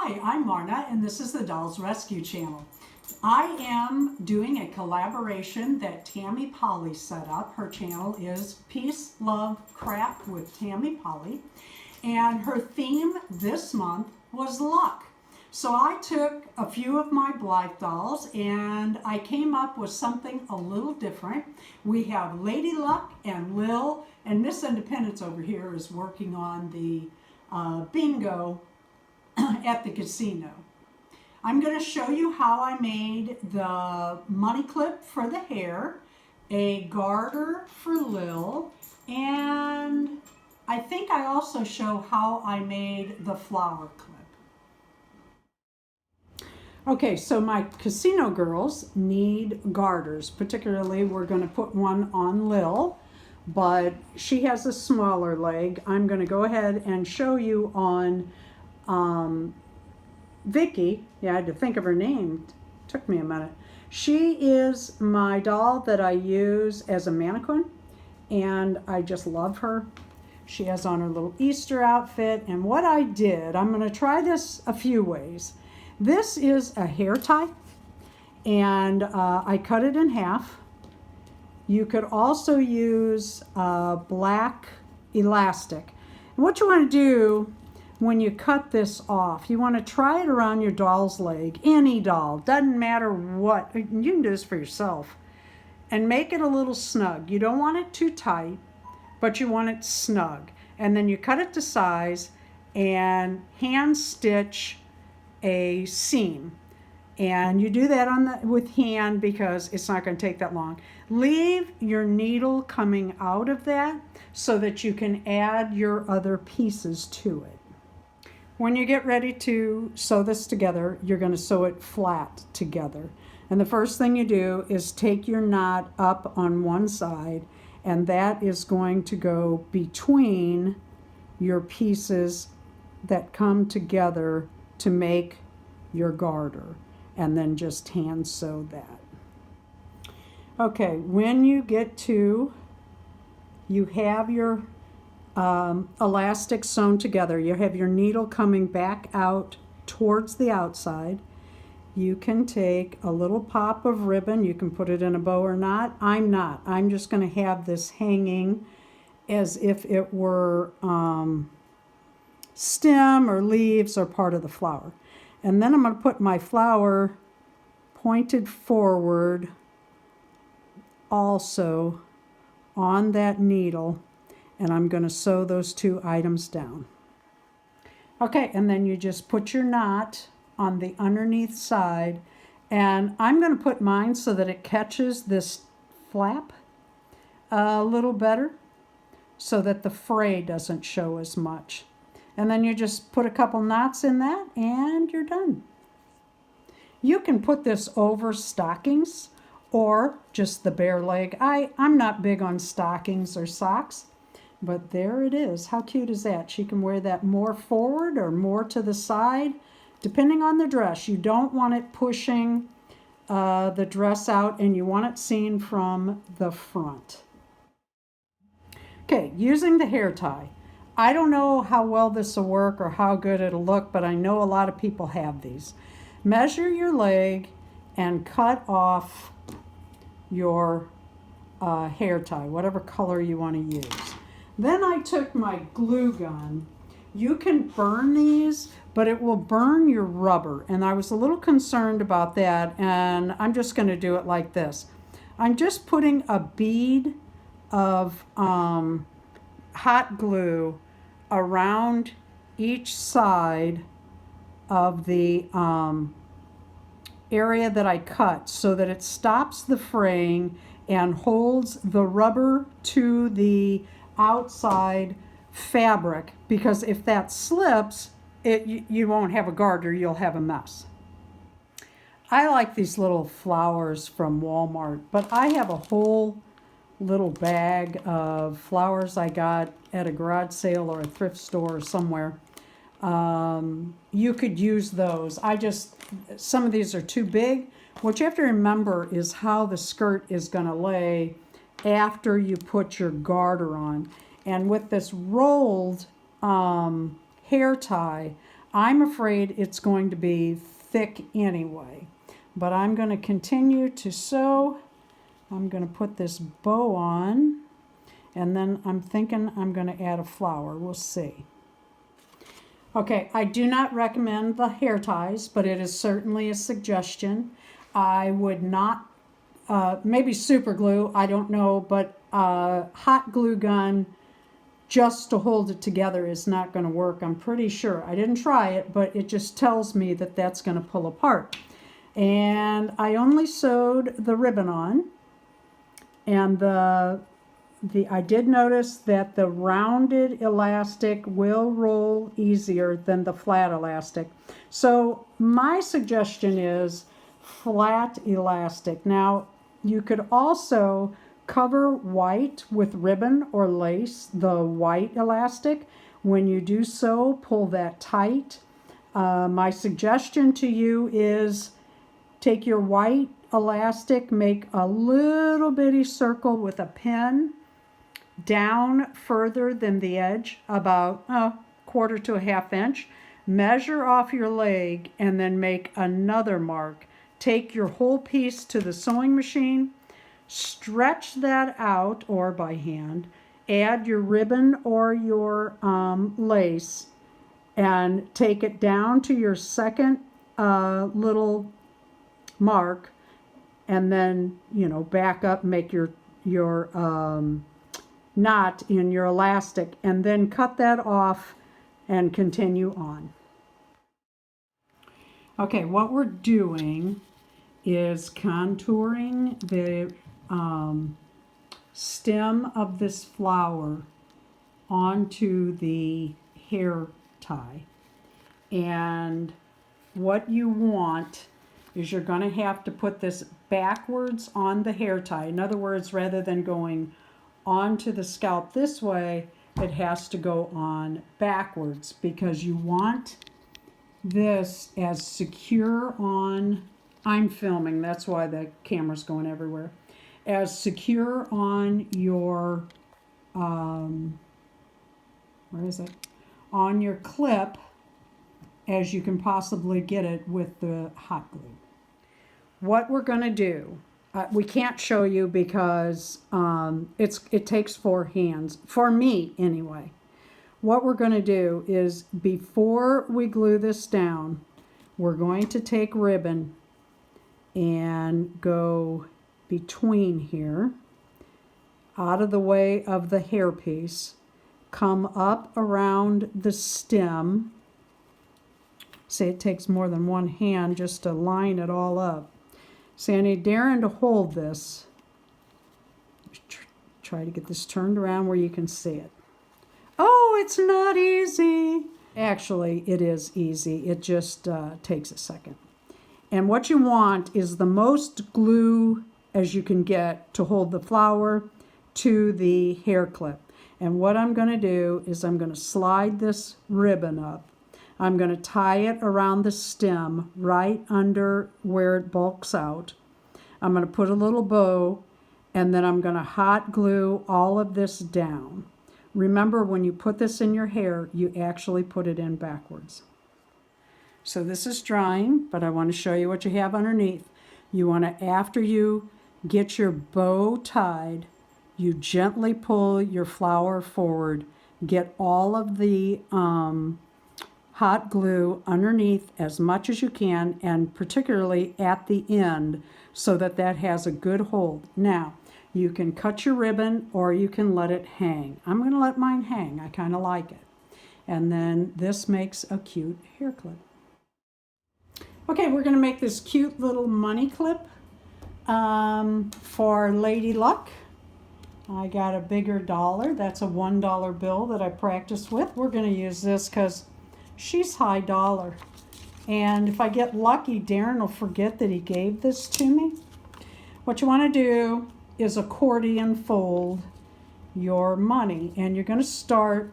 Hi, I'm Marna, and this is the Dolls Rescue Channel. I am doing a collaboration that Tammy Powley set up. Her channel is Peace, Love, Craft with Tammy Powley, and her theme this month was luck. So I took a few of my Blythe dolls and I came up with something a little different. We have Lady Luck and Lil, and Miss Independence over here is working on the bingo at the casino. I'm going to show you how I made the money clip for the hair, a garter for Lil, and I think I also show how I made the flower clip. Okay, so my casino girls need garters. Particularly, we're going to put one on Lil, but she has a smaller leg. I'm going to go ahead and show you on Vicky. Yeah, I had to think of her name. Took me a minute. She is my doll that I use as a mannequin, and I just love her. She has on her little Easter outfit, and what I did, I'm going to try this a few ways. This is a hair tie, and I cut it in half. You could also use black elastic. And what you want to do when you cut this off, you want to try it around your doll's leg, any doll, doesn't matter what. You can do this for yourself, and make it a little snug. You don't want it too tight, but you want it snug. And then you cut it to size and hand stitch a seam, and you do that with hand because it's not going to take that long. Leave your needle coming out of that so that you can add your other pieces to it. When you get ready to sew this together, you're going to sew it flat together. And the first thing you do is take your knot up on one side, and that is going to go between your pieces that come together to make your garter, and then just hand sew that. Okay, when you get to, you have your elastic sewn together, you have your needle coming back out towards the outside. You can take a little pop of ribbon, you can put it in a bow or not. I'm just going to have this hanging as if it were stem or leaves or part of the flower. And then I'm going to put my flower pointed forward also on that needle, and I'm going to sew those two items down. Okay, and then you just put your knot on the underneath side, and I'm going to put mine so that it catches this flap a little better so that the fray doesn't show as much. And then you just put a couple knots in that and you're done. You can put this over stockings or just the bare leg. I'm not big on stockings or socks, but there it is. How cute is that? She can wear that more forward or more to the side, depending on the dress. You don't want it pushing the dress out, and you want it seen from the front. Okay, using the hair tie. I don't know how well this will work or how good it'll look, but I know a lot of people have these. Measure your leg and cut off your hair tie, whatever color you want to use. Then I took my glue gun. You can burn these, but it will burn your rubber, and I was a little concerned about that, and I'm just going to do it like this. I'm just putting a bead of hot glue around each side of the area that I cut so that it stops the fraying and holds the rubber to the outside fabric, because if that slips, you won't have a garter, you'll have a mess. I like these little flowers from Walmart, but I have a whole little bag of flowers I got at a garage sale or a thrift store or somewhere. You could use those. Some of these are too big. What you have to remember is how the skirt is going to lay after you put your garter on. And with this rolled hair tie, I'm afraid it's going to be thick anyway, but I'm going to continue to sew. I'm going to put this bow on, and then I'm thinking I'm going to add a flower. We'll see. Okay, I do not recommend the hair ties, but it is certainly a suggestion. I would not, maybe super glue, I don't know, but hot glue gun just to hold it together is not going to work. I'm pretty sure. I didn't try it, but it just tells me that that's going to pull apart. And I only sewed the ribbon on, and I did notice that the rounded elastic will roll easier than the flat elastic. So my suggestion is flat elastic. Now, you could also cover white with ribbon or lace, the white elastic. When you do so, pull that tight. My suggestion to you is take your white elastic, make a little bitty circle with a pin down further than the edge, about a quarter to a half inch. Measure off your leg and then make another mark. Take your whole piece to the sewing machine, stretch that out, or by hand, add your ribbon or your lace, and take it down to your second little mark, and then, you know, back up, make your knot in your elastic, and then cut that off and continue on. Okay, what we're doing is contouring the stem of this flower onto the hair tie. And what you want is you're going to have to put this backwards on the hair tie. In other words, rather than going onto the scalp this way, it has to go on backwards, because you want this as secure on, I'm filming, that's why the camera's going everywhere, as secure on your, where is it? On your clip as you can possibly get it with the hot glue. What we're going to do, we can't show you because it takes 4 hands, for me anyway. What we're going to do is, before we glue this down, we're going to take ribbon and go between here, out of the way of the hairpiece, come up around the stem. See, it takes more than one hand just to line it all up. See, I need Darren to hold this. Try to get this turned around where you can see it. Oh, it's not easy. Actually, it is easy. It just takes a second. And what you want is the most glue as you can get to hold the flower to the hair clip. And what I'm going to do is I'm going to slide this ribbon up. I'm going to tie it around the stem right under where it bulks out. I'm going to put a little bow, and then I'm going to hot glue all of this down. Remember, when you put this in your hair, you actually put it in backwards. So this is drying, but I want to show you what you have underneath. You want to, after you get your bow tied, you gently pull your flower forward, get all of the hot glue underneath as much as you can, and particularly at the end, so that that has a good hold. Now, you can cut your ribbon or you can let it hang. I'm going to let mine hang. I kind of like it. And then this makes a cute hair clip. Okay, we're going to make this cute little money clip for Lady Luck. I got a bigger dollar. That's a $1 bill that I practice with. We're going to use this because she's high dollar. And if I get lucky, Darren will forget that he gave this to me. What you want to do is accordion fold your money. And you're going to start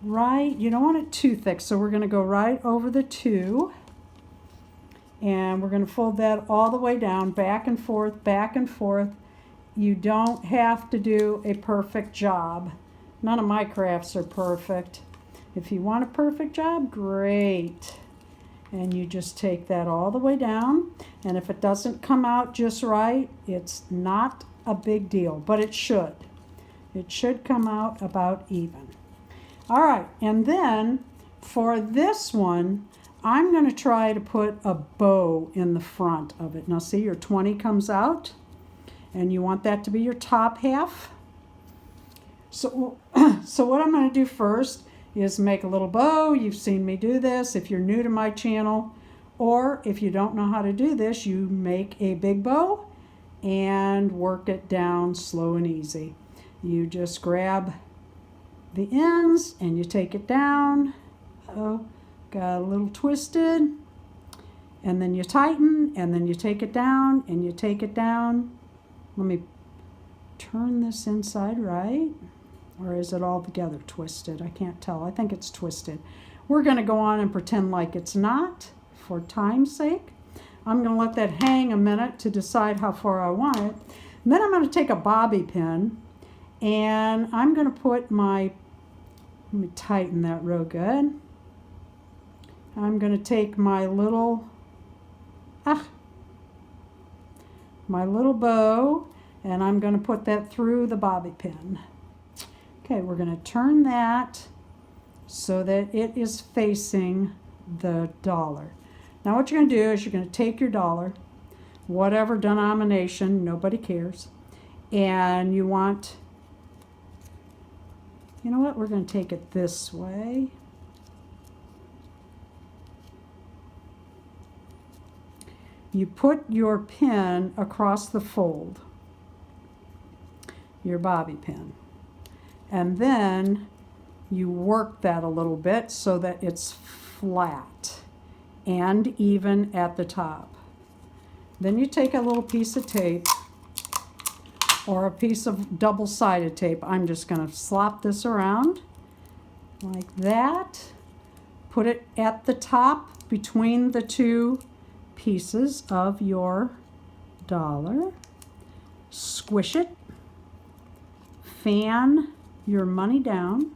right, you don't want it too thick, so we're going to go right over the 2. And we're going to fold that all the way down, back and forth, back and forth. You don't have to do a perfect job. None of my crafts are perfect. If you want a perfect job, great. And you just take that all the way down. And if it doesn't come out just right, it's not a big deal, but it should. It should come out about even. All right, and then for this one, I'm going to try to put a bow in the front of it. Now see, your 20 comes out, and you want that to be your top half. So what I'm going to do first is make a little bow. You've seen me do this if you're new to my channel, or if you don't know how to do this, you make a big bow and work it down slow and easy. You just grab the ends and you take it down. Oh, got a little twisted. And then you tighten, and then you take it down and you take it down. Let me turn this inside right. Or is it all together twisted? I can't tell. I think it's twisted. We're going to go on and pretend like it's not for time's sake. I'm going to let that hang a minute to decide how far I want it. And then I'm going to take a bobby pin and I'm going to put my, let me tighten that real good. I'm going to take my little, my little bow, and I'm going to put that through the bobby pin. Okay, we're going to turn that so that it is facing the dollar. Now what you're going to do is you're going to take your dollar, whatever denomination, nobody cares, and you want, you know what, we're going to take it this way. You put your pin across the fold, your bobby pin. And then you work that a little bit so that it's flat and even at the top. Then you take a little piece of tape or a piece of double-sided tape. I'm just going to slop this around like that. Put it at the top between the two pieces of your dollar. Squish it. Fan your money down,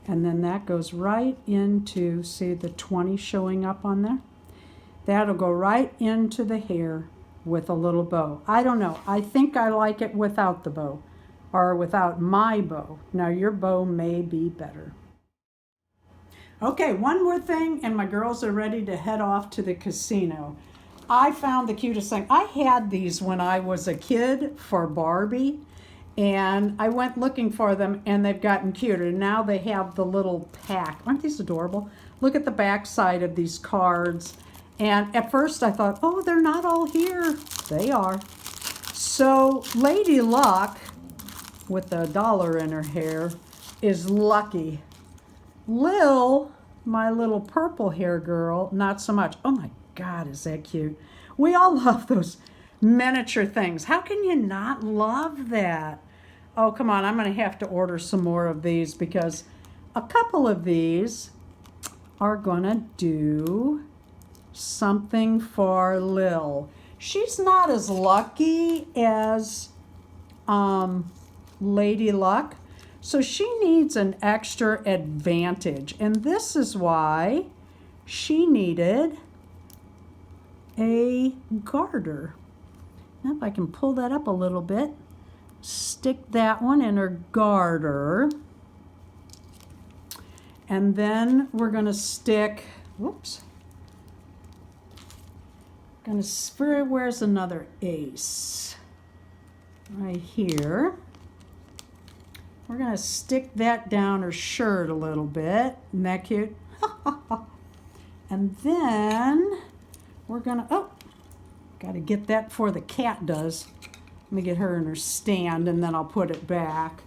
and then that goes right into, see the 20 showing up on there? That'll go right into the hair with a little bow. I don't know, I think I like it without the bow, or without my bow. Now your bow may be better. Okay, one more thing and my girls are ready to head off to the casino. I found the cutest thing. I had these when I was a kid for Barbie, and I went looking for them, and they've gotten cuter. Now they have the little pack. Aren't these adorable? Look at the back side of these cards. And at first I thought, oh, they're not all here. They are. So Lady Luck, with a dollar in her hair, is lucky. Lil, my little purple hair girl, not so much. Oh my God, is that cute? We all love those miniature things. How can you not love that? Oh, come on, I'm going to have to order some more of these because a couple of these are going to do something for Lil. She's not as lucky as Lady Luck, so she needs an extra advantage. And this is why she needed a garter. Now if I can pull that up a little bit, stick that one in her garter, and then we're going to stick, whoops, where's another ace? Right here. We're going to stick that down her shirt a little bit. Isn't that cute? And then we're going to, oh, got to get that before the cat does. Let me get her in her stand and then I'll put it back.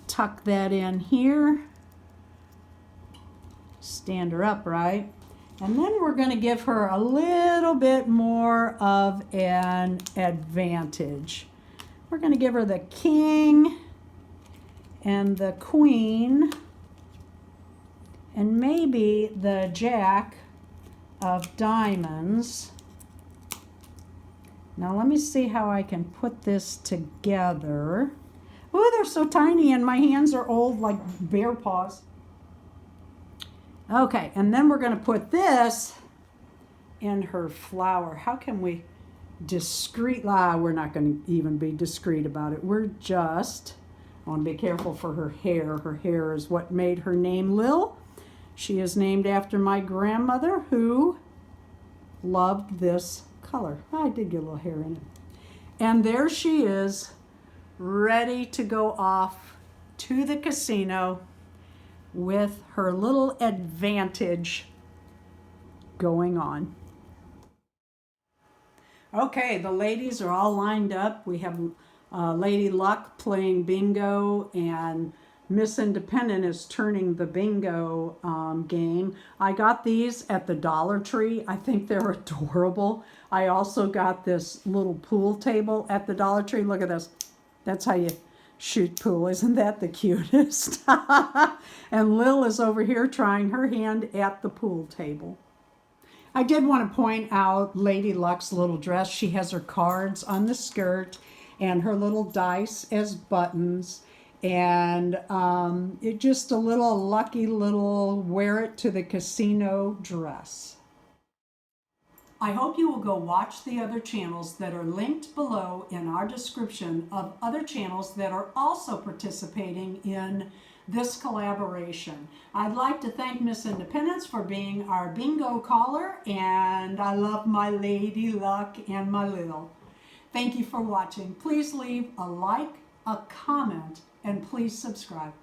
Tuck that in here. Stand her up, right? And then we're going to give her a little bit more of an advantage. We're going to give her the king and the queen and maybe the jack of diamonds Now let me see how I can put this together. Oh, they're so tiny and my hands are old like bear paws. Okay, and then we're going to put this in her flower. How can we we're not going to even be discreet about it. We're just, I want to be careful for her hair. Her hair is what made her name Lil. She is named after my grandmother who loved this color. I did get a little hair in it. And there she is, ready to go off to the casino with her little advantage going on. Okay, the ladies are all lined up. We have Lady Luck playing bingo, and Miss Independent is turning the bingo game. I got these at the Dollar Tree. I think they're adorable. I also got this little pool table at the Dollar Tree. Look at this. That's how you shoot pool. Isn't that the cutest? And Lil is over here trying her hand at the pool table. I did want to point out Lady Luck's little dress. She has her cards on the skirt and her little dice as buttons, and it just a little lucky little wear it to the casino dress. I hope you will go watch the other channels that are linked below in our description of other channels that are also participating in this collaboration. I'd like to thank Miss Independence for being our bingo caller, and I love my Lady Luck and my Lil. Thank you for watching. Please leave a like, a comment, and please subscribe.